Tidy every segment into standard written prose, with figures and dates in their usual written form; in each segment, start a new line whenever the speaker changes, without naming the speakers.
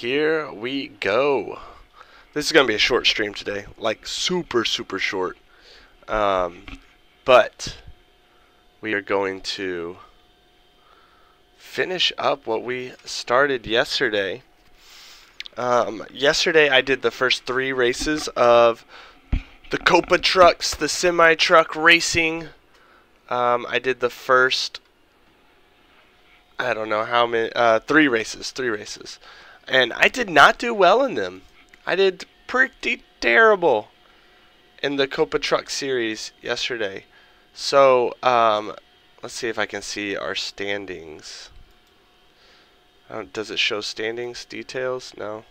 Here we go. This is going to be a short stream today, like super short. But we are going to finish up what we started yesterday. Yesterday I did the first 3 races of the Copa trucks, the semi-truck racing. I did the first, I don't know how many, 3 races. And I did not do well in them. I did pretty terrible in the Copa Truck Series yesterday. So, let's see if I can see our standings. Does it show standings details? No.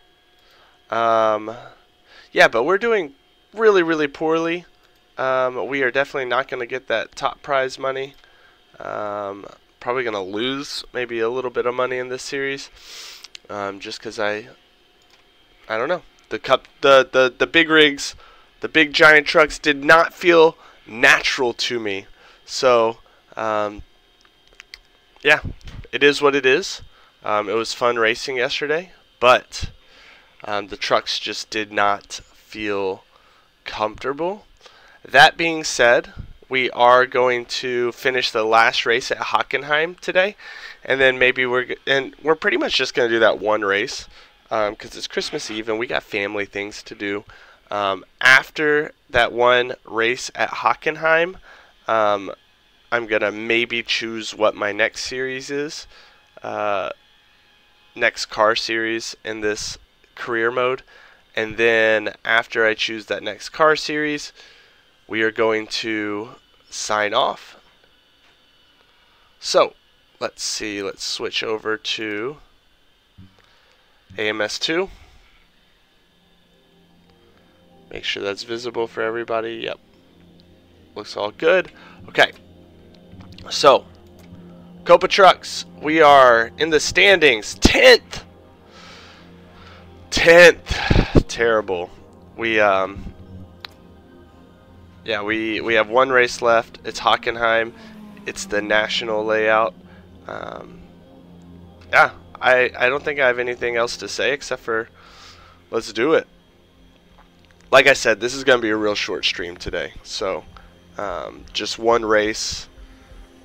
Yeah, but we're doing really poorly. We are definitely not going to get that top prize money. Probably going to lose maybe a little bit of money in this series. Just because I don't know. The big rigs, the big giant trucks did not feel natural to me. So, yeah, it is what it is. It was fun racing yesterday, but the trucks just did not feel comfortable. That being said, we are going to finish the last race at Hockenheim today, and then maybe we're pretty much just going to do that one race because it's Christmas Eve and we got family things to do. After that one race at Hockenheim, I'm going to maybe choose what my next series is, next car series in this career mode, and then after I choose that next car series, we are going to sign off. So, let's see. Let's switch over to AMS2. Make sure that's visible for everybody. Yep. Looks all good. Okay. So, Copa Trucks. We are in the standings. 10th. 10th. Terrible. Yeah, we have one race left. It's Hockenheim. It's the national layout. Yeah, I don't think I have anything else to say except for let's do it. Like I said, this is going to be a real short stream today. So, just one race.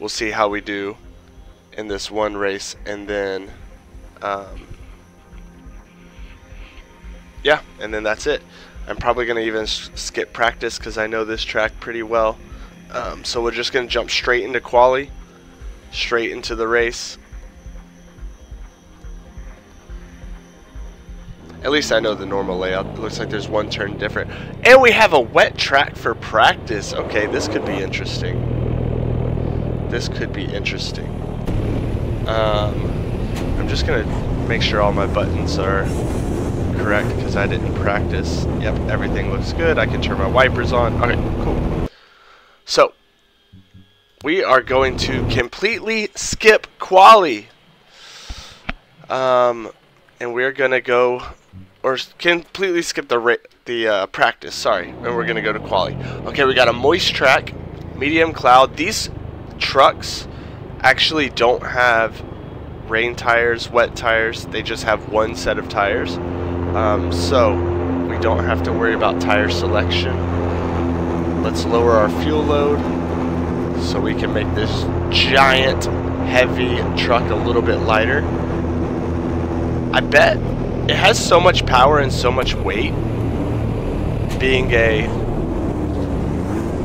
We'll see how we do in this one race. And then, yeah, and then that's it. I'm probably going to even skip practice because I know this track pretty well. So we're just going to jump straight into quali, straight into the race. At least I know the normal layout. It looks like there's one turn different. And we have a wet track for practice. Okay, this could be interesting. This could be interesting. I'm just going to make sure all my buttons are correct because I didn't practice. Yep, everything looks good. I can turn my wipers on. Okay, cool. So, we are going to completely skip quali. And we're going to go, or completely skip the practice, sorry. And we're going to go to quali. Okay, we got a moist track, medium cloud. These trucks actually don't have rain tires, wet tires. They just have one set of tires. So we don't have to worry about tire selection. Let's lower our fuel load so we can make this giant heavy truck a little bit lighter. I bet it has so much power and so much weight, being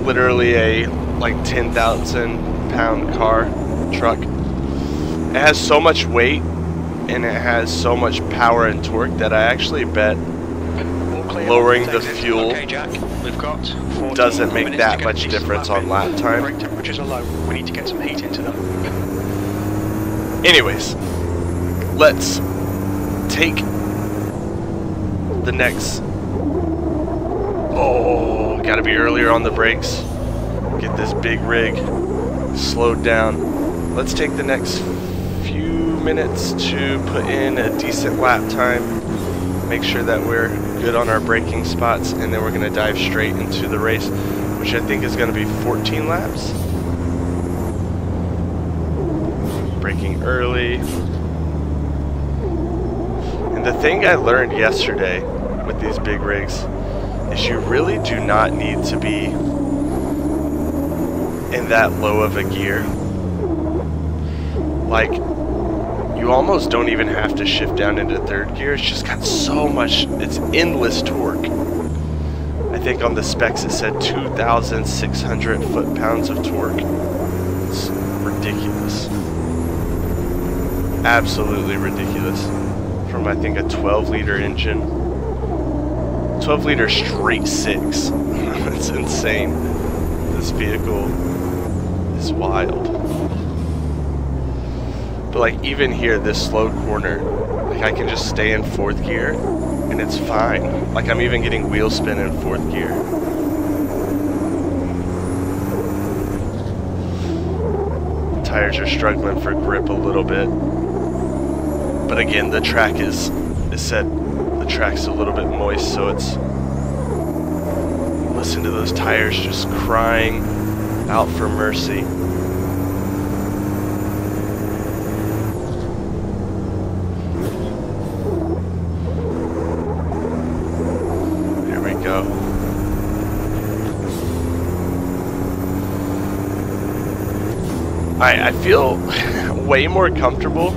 literally a like 10,000 pound truck. It has so much weight and it has so much power and torque that I actually bet lowering the fuel doesn't make that much difference on lap time.
Brake temperatures are low. We need to get some heat into them.
Anyways, let's take the next. Oh, gotta be earlier on the brakes. Get this big rig slowed down. Let's take the next few minutes to put in a decent lap time. Make sure that we're good on our braking spots, and then we're going to dive straight into the race, which I think is going to be 14 laps. Braking early. And the thing I learned yesterday with these big rigs is you really do not need to be in that low of a gear. Like, you almost don't even have to shift down into third gear. It's just got so much, it's endless torque. I think on the specs it said 2,600 foot-pounds of torque. It's ridiculous. Absolutely ridiculous. From, I think, a 12-liter engine. 12-liter straight 6. That's insane. This vehicle is wild. But like even here, this slow corner, like I can just stay in fourth gear and it's fine. Like I'm even getting wheel spin in fourth gear. Tires are struggling for grip a little bit. But again, the track is said the track's a little bit moist, so it's, listen to those tires just crying out for mercy. There we go. I feel way more comfortable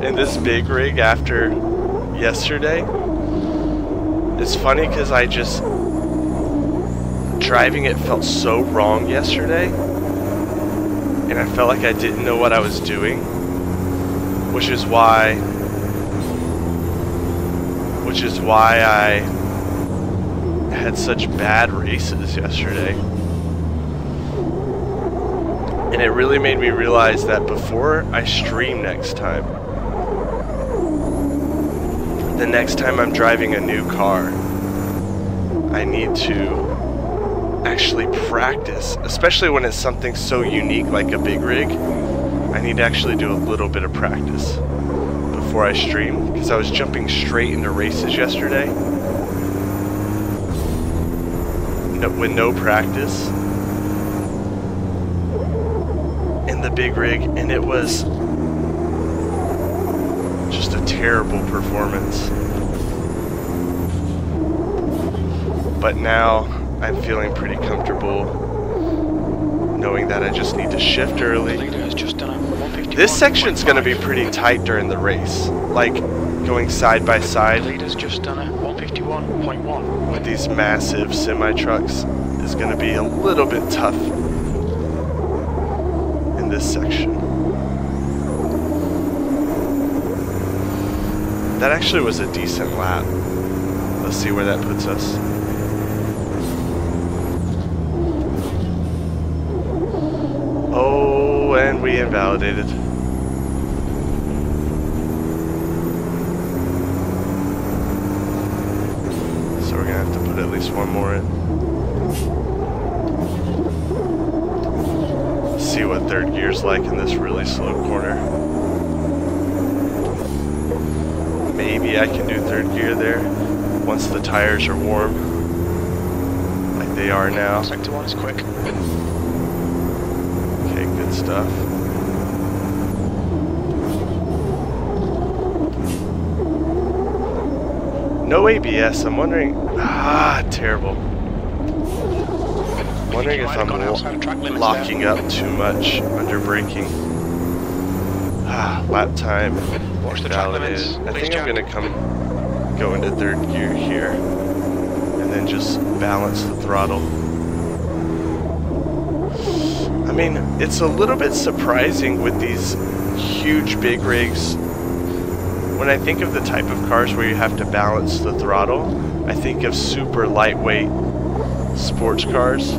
in this big rig after yesterday. It's funny because I just, driving it felt so wrong yesterday, and I felt like I didn't know what I was doing, which is why I had such bad races yesterday. And it really made me realize that before I stream next time, the next time I'm driving a new car, I need to actually practice, especially when it's something so unique like a big rig. I need to actually do a little bit of practice before I stream, because I was jumping straight into races yesterday with no practice in the big rig, and it was just a terrible performance. But now I'm feeling pretty comfortable knowing that I just need to shift early. This section's going to be pretty tight during the race, like going side by side with these massive semi-trucks is going to be a little bit tough in this section. That actually was a decent lap. Let's see where that puts us. Oh, and we invalidated. So we're gonna have to put at least one more in. Let's see what third gear's like in this really slow corner. Maybe I can do third gear there once the tires are warm, like they are now.
Sector 1 is quick.
Okay, good stuff. No ABS. I'm wondering. Terrible. I'm wondering if I'm locking up too much under braking. Lap time.
Watch the track limits.
I think I'm gonna go into third gear here, and then just balance the throttle. I mean, it's a little bit surprising with these huge big rigs. When I think of the type of cars where you have to balance the throttle, I think of super lightweight sports cars,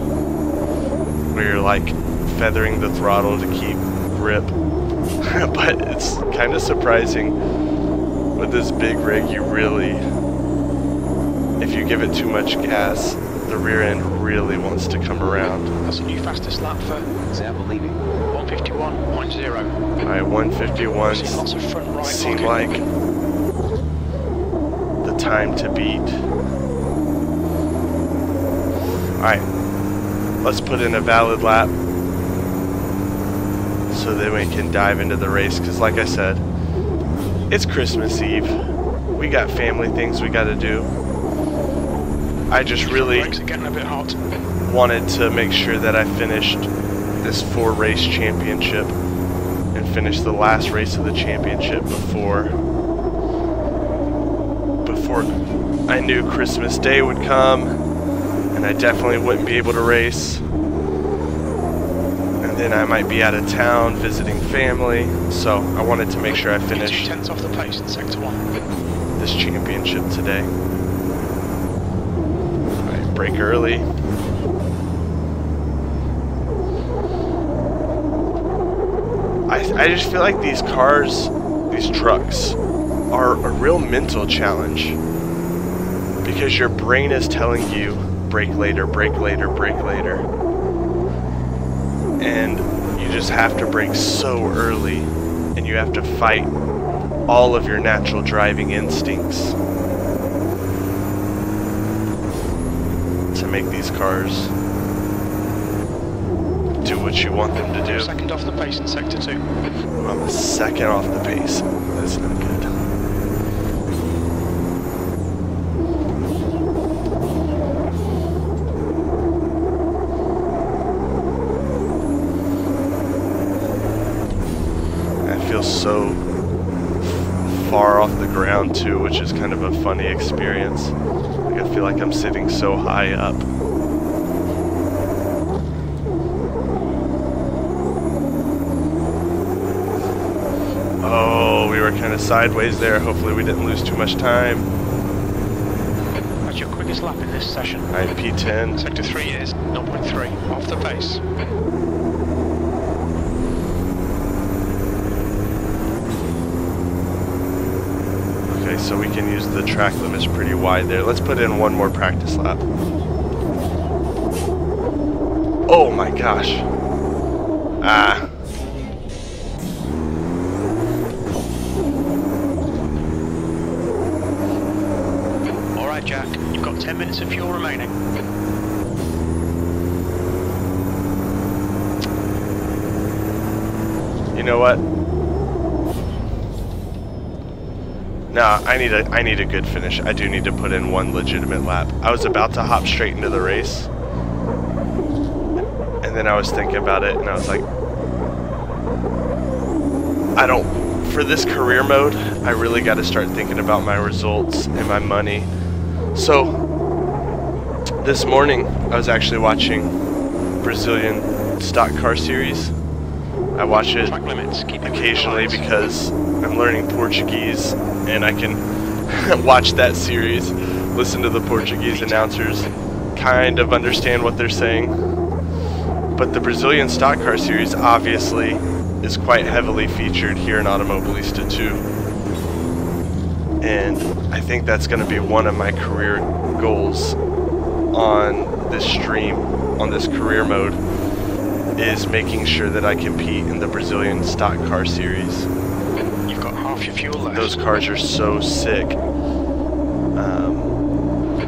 where you're like feathering the throttle to keep grip. But it's kind of surprising with this big rig, you really, if you give it too much gas, the rear end really wants to come around.
That's a new fastest lap for Zeb leaving. 151.0.
Alright, 151 seemed like the time to beat. Alright, let's put in a valid lap so that we can dive into the race, because like I said, it's Christmas Eve. we got family things we got to do. I just really
getting a bit hot.
wanted to make sure that I finished this 4-race championship and finished the last race of the championship before I knew Christmas Day would come and I definitely wouldn't be able to race. And then I might be out of town visiting family, so I wanted to make sure I finished
2 tenths off the pace in sector 1.
this championship today. Alright, brake early. I just feel like these cars, these trucks, are a real mental challenge. Because your brain is telling you, brake later, brake later, brake later. And you just have to brake so early, and you have to fight all of your natural driving instincts to make these cars do what you want them to do.
Second off the pace in sector 2.
I'm a second off the pace. That's not good. So far off the ground too, which is kind of a funny experience. Like I feel like I'm sitting so high up. Oh, we were kind of sideways there. Hopefully we didn't lose too much time.
That's your quickest lap in this session.
Alright, P10.
Sector 3 is 0.3 off the pace.
So we can use the track limits pretty wide there. Let's put in one more practice lap. Oh my gosh. Ah.
Alright Jack, you've got 10 minutes of fuel remaining.
You know what? No, I need a good finish. I do need to put in one legitimate lap. I was about to hop straight into the race, and then I was thinking about it, and I was like, for this career mode, I really got to start thinking about my results and my money. So, this morning, I was actually watching Brazilian stock car series. I watch it occasionally because I'm learning Portuguese and I can watch that series, listen to the Portuguese announcers, kind of understand what they're saying. But the Brazilian stock car series obviously is quite heavily featured here in Automobilista 2. And I think that's going to be one of my career goals on this stream, on this career mode, is making sure that I compete in the Brazilian stock car series.
You've got half your fuel left.
Those cars are so sick.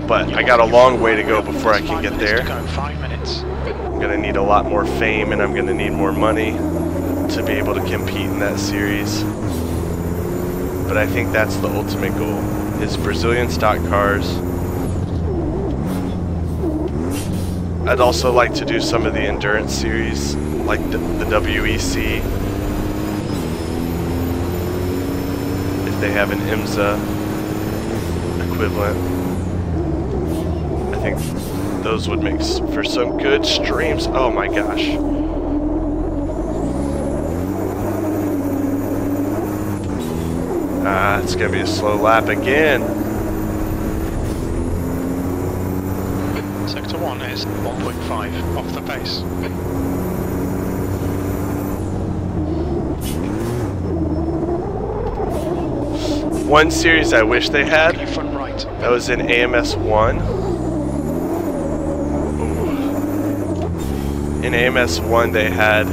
But I got a long way to go before I can get there.
5 minutes.
I'm going to need a lot more fame and I'm going to need more money to be able to compete in that series. But I think that's the ultimate goal, is Brazilian stock cars. I'd also like to do some of the endurance series, like the WEC. If they have an IMSA equivalent. I think those would make for some good streams. Oh my gosh. It's gonna be a slow lap again.
Sector 1 is 1.5 off the pace.
One series I wish they had,
Front right.
that was in AMS 1. In AMS 1 they had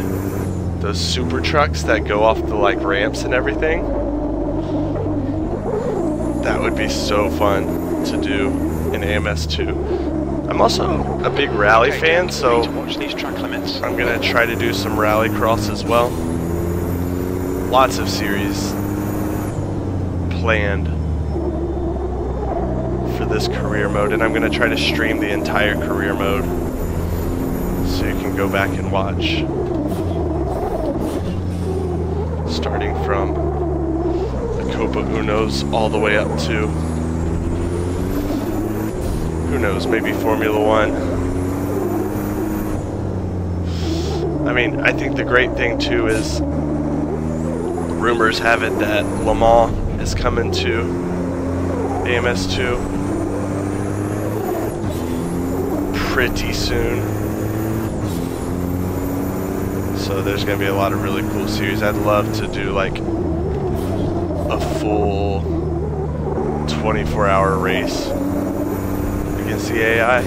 those super trucks that go off the like ramps and everything. That would be so fun to do in AMS 2. I'm also a big rally fan, so I'm gonna try to do some rally cross as well. Lots of series planned this career mode, and I'm going to try to stream the entire career mode so you can go back and watch. Starting from the Copa Unos all the way up to, who knows, maybe Formula One. I mean, I think the great thing too is rumors have it that Le Mans is coming to AMS 2 pretty soon. So there's going to be a lot of really cool series. I'd love to do like a full 24-hour race against the AI.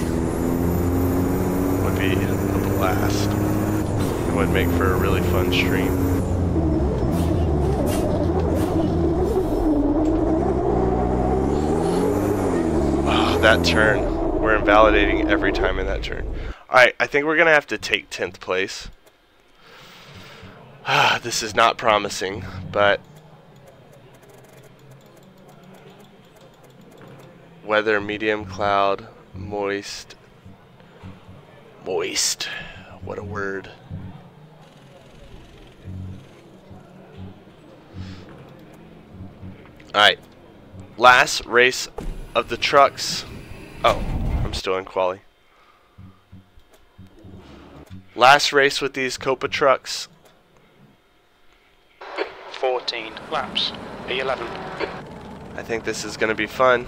Would be a blast. It would make for a really fun stream. Oh, that turn. We're invalidating every time in that turn. Alright, I think we're going to have to take 10th place. This is not promising, but weather, medium cloud, moist. Moist. What a word. Alright. Last race of the trucks. Oh, I'm still in quali. Last race with these Copa trucks.
14 laps, P11.
I think this is going to be fun.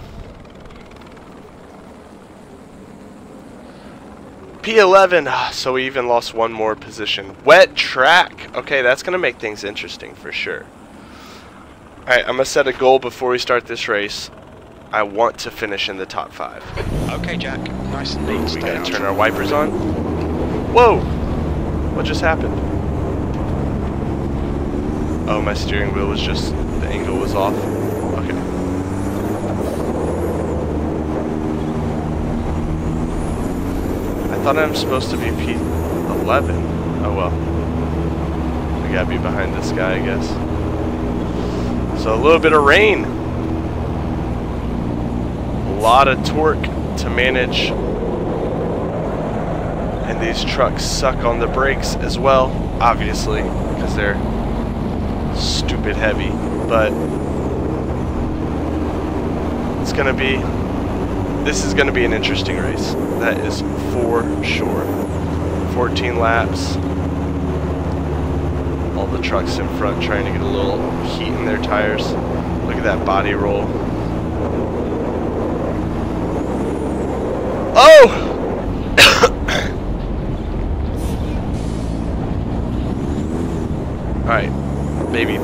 P11, so we even lost one more position. Wet track. Okay, that's going to make things interesting for sure. Alright, I'm going to set a goal before we start this race. I want to finish in the top 5.
Okay, Jack. Nice and neat.
We got to turn our wipers on. Whoa! What just happened? Oh, my steering wheel was just, the angle was off. Okay. I thought I'm supposed to be P11. Oh well. I gotta be behind this guy, I guess. So a little bit of rain. A lot of torque to manage. And these trucks suck on the brakes as well, obviously, because they're stupid heavy, but it's gonna be, this is gonna be an interesting race, that is for sure. 14 laps, all the trucks in front trying to get a little heat in their tires. Look at that body roll. Oh! Alright. Maybe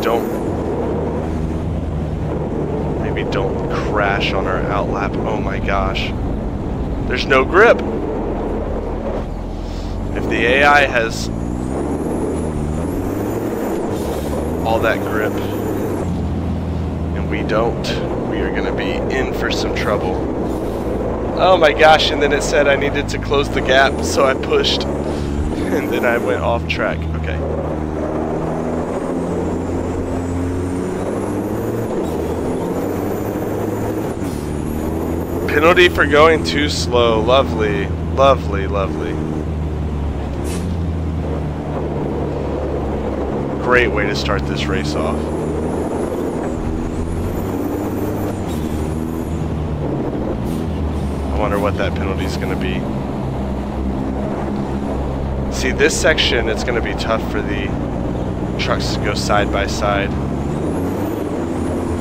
don't crash on our outlap. Oh my gosh. There's no grip. If the AI has all that grip and we don't, we are going to be in for some trouble. Oh my gosh, and then it said I needed to close the gap, so I pushed and then I went off track. Okay. Penalty for going too slow. Lovely, lovely, lovely. Great way to start this race off. I wonder what that penalty is going to be. See, this section, it's going to be tough for the trucks to go side by side.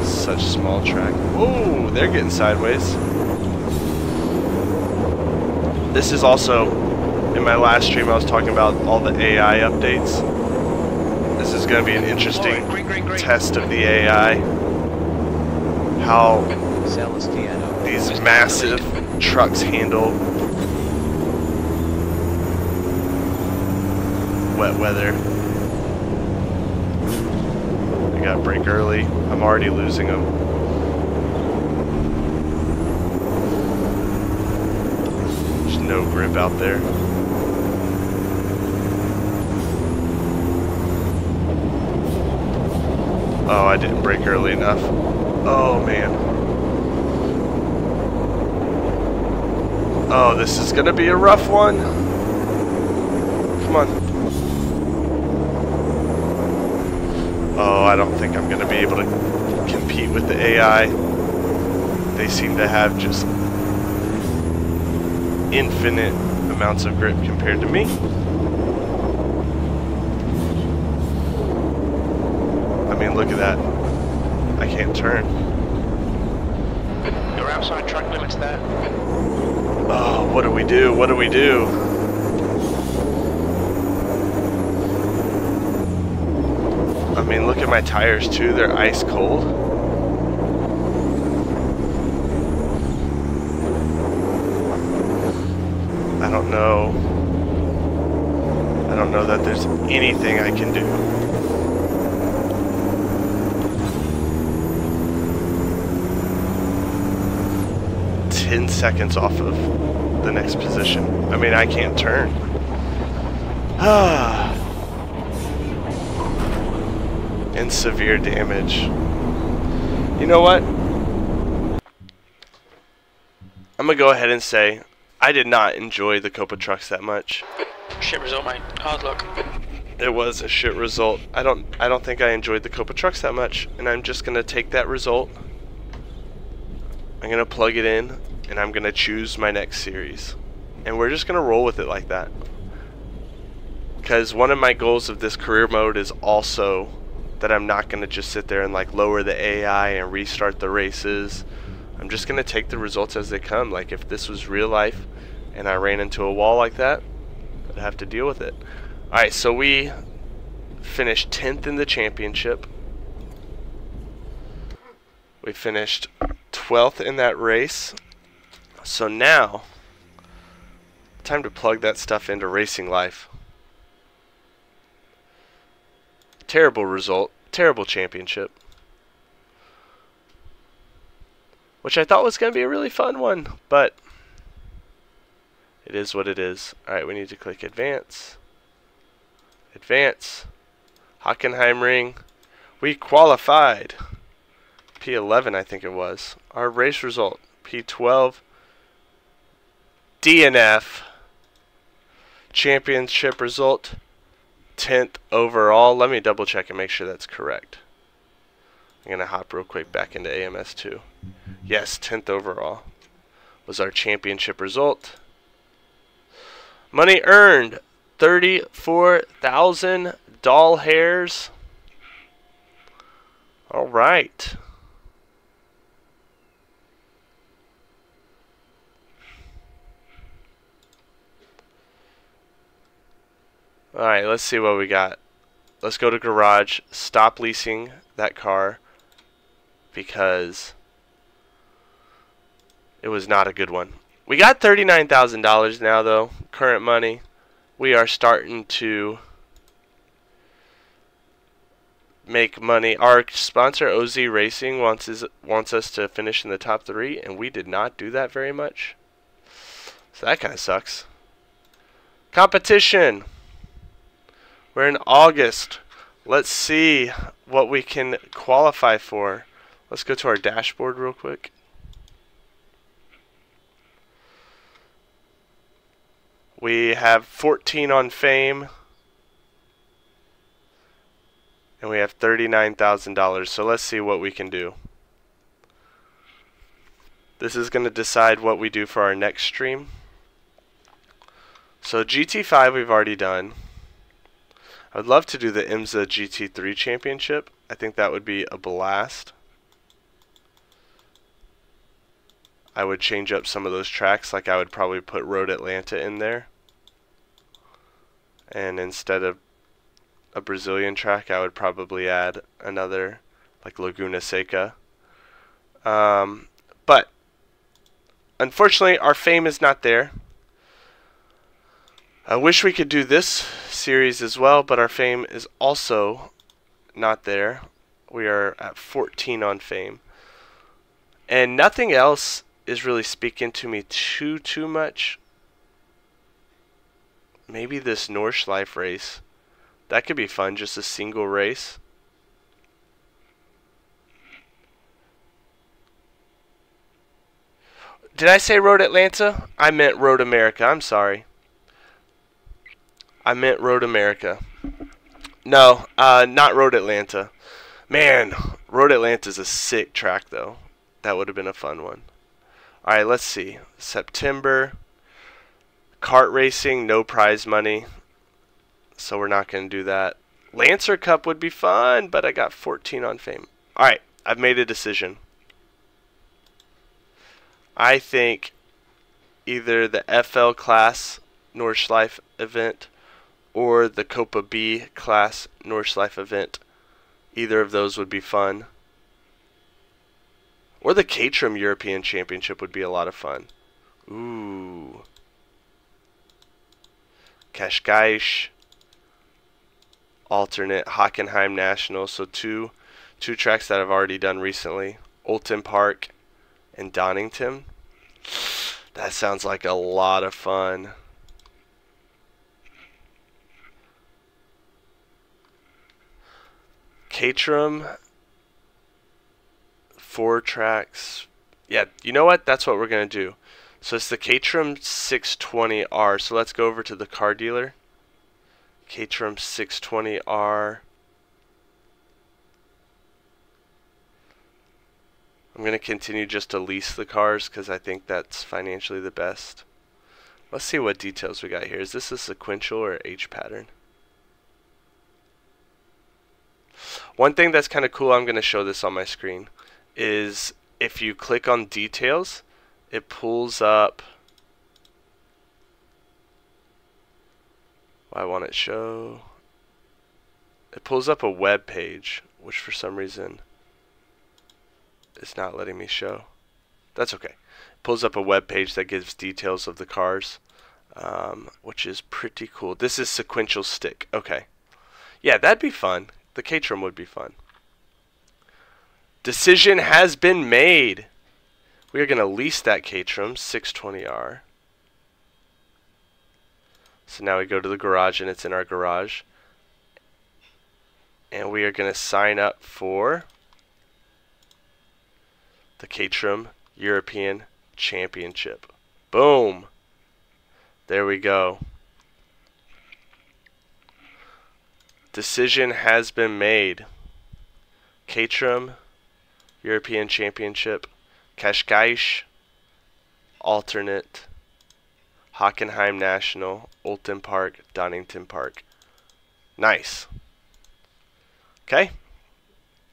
Such small track. Oh, they're getting sideways. This is also, in my last stream I was talking about all the AI updates. This is going to be an interesting test of the AI. How these massive trucks handle wet weather. I got to brake early. I'm already losing them. No grip out there. Oh, I didn't brake early enough. Oh man. Oh, this is gonna be a rough one. Come on. Oh, I don't think I'm gonna be able to compete with the AI. They seem to have just infinite amounts of grip compared to me. I mean, look at that. I can't turn.
You're outside track limits there.
Oh, what do we do? What do we do? I mean, look at my tires too. They're ice cold. I don't know. I don't know that there's anything I can do. Seconds off of the next position. I mean, I can't turn. And severe damage. You know what? I'm gonna go ahead and say I did not enjoy the Copa trucks that much.
Shit result, mate. Hard luck.
It was a shit result. I don't think I enjoyed the Copa trucks that much, and I'm just gonna take that result. I'm gonna plug it in, and I'm gonna choose my next series, and we're just gonna roll with it like that. Because one of my goals of this career mode is also that I'm not gonna just sit there and like lower the AI and restart the races. I'm just gonna take the results as they come. Like if this was real life and I ran into a wall like that, I'd have to deal with it. Alright, so we finished 10th in the championship. We finished 12th in that race. So now, time to plug that stuff into racing life. Terrible result, terrible championship. Which I thought was going to be a really fun one, but it is what it is. Alright, we need to click advance. Advance. Hockenheimring. We qualified. P11 I think it was. Our race result, P12. DNF. Championship result, 10th overall. Let me double check and make sure that's correct. I'm going to hop real quick back into AMS 2. Yes, 10th overall was our championship result. Money earned, 34,000 doll hairs. All right. Alright, let's see what we got. Let's go to garage, stop leasing that car because it was not a good one. We got $39,000 now though, current money. We are starting to make money. Our sponsor OZ Racing wants us to finish in the top 3, and we did not do that very much. So that kind of sucks. Competition. We're in August. Let's see what we can qualify for. Let's go to our dashboard real quick. We have 14 on fame. And we have $39,000. So let's see what we can do. This is going to decide what we do for our next stream. So GT5 we've already done. I would love to do the IMSA GT3 championship. I think that would be a blast. I would change up some of those tracks, like I would probably put Road Atlanta in there. And instead of a Brazilian track, I would probably add another, like Laguna Seca. But unfortunately, our fame is not there. I wish we could do this series as well, but our fame is also not there. We are at 14 on fame. And nothing else is really speaking to me too much. Maybe this Nordschleife race. That could be fun, just a single race. Did I say Road Atlanta? I meant Road America. I'm sorry. I meant Road America. No, not Road Atlanta. Man, Road Atlanta's a sick track, though. That would have been a fun one. Alright, let's see. September. Kart racing, no prize money. So we're not going to do that. Lancer Cup would be fun, but I got 14 on fame. Alright, I've made a decision. I think either the FL class Nordschleife event or the Copa B class Nordschleife event. Either of those would be fun. Or the Caterham European Championship would be a lot of fun. Ooh. Cascais. Alternate. Hockenheim National. So two tracks that I've already done recently. Oulton Park and Donington. That sounds like a lot of fun. Caterham, 4 tracks. Yeah, you know what? That's what we're going to do. So it's the Caterham 620R. So let's go over to the car dealer. Caterham 620R. I'm going to continue just to lease the cars because I think that's financially the best. Let's see what details we got here. Is this a sequential or H pattern? One thing that's kind of cool, I'm going to show this on my screen, is if you click on details, it pulls up. Why won't it show? It pulls up a web page, which for some reason it's not letting me show. That's okay. It pulls up a web page that gives details of the cars, which is pretty cool. This is sequential stick. Okay. Yeah, that'd be fun. The Caterham would be fun. Decision has been made. We are going to lease that Caterham 620R. So now we go to the garage, and it's in our garage. And we are going to sign up for the Caterham European Championship. Boom. There we go. Decision has been made. Caterham European Championship. Cascais alternate. Hockenheim National. Oulton Park. Donington Park. Nice. Okay.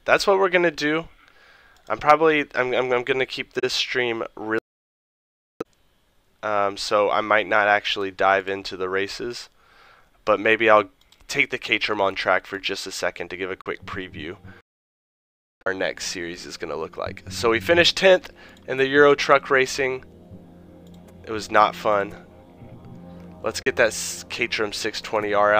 That's what we're gonna do. I'm gonna keep this stream really. So I might not actually dive into the races, but maybe I'll take the Caterham on track for just a second to give a quick preview. Our next series is going to look like. So we finished 10th in the Euro Truck Racing. It was not fun. Let's get that Caterham 620R out.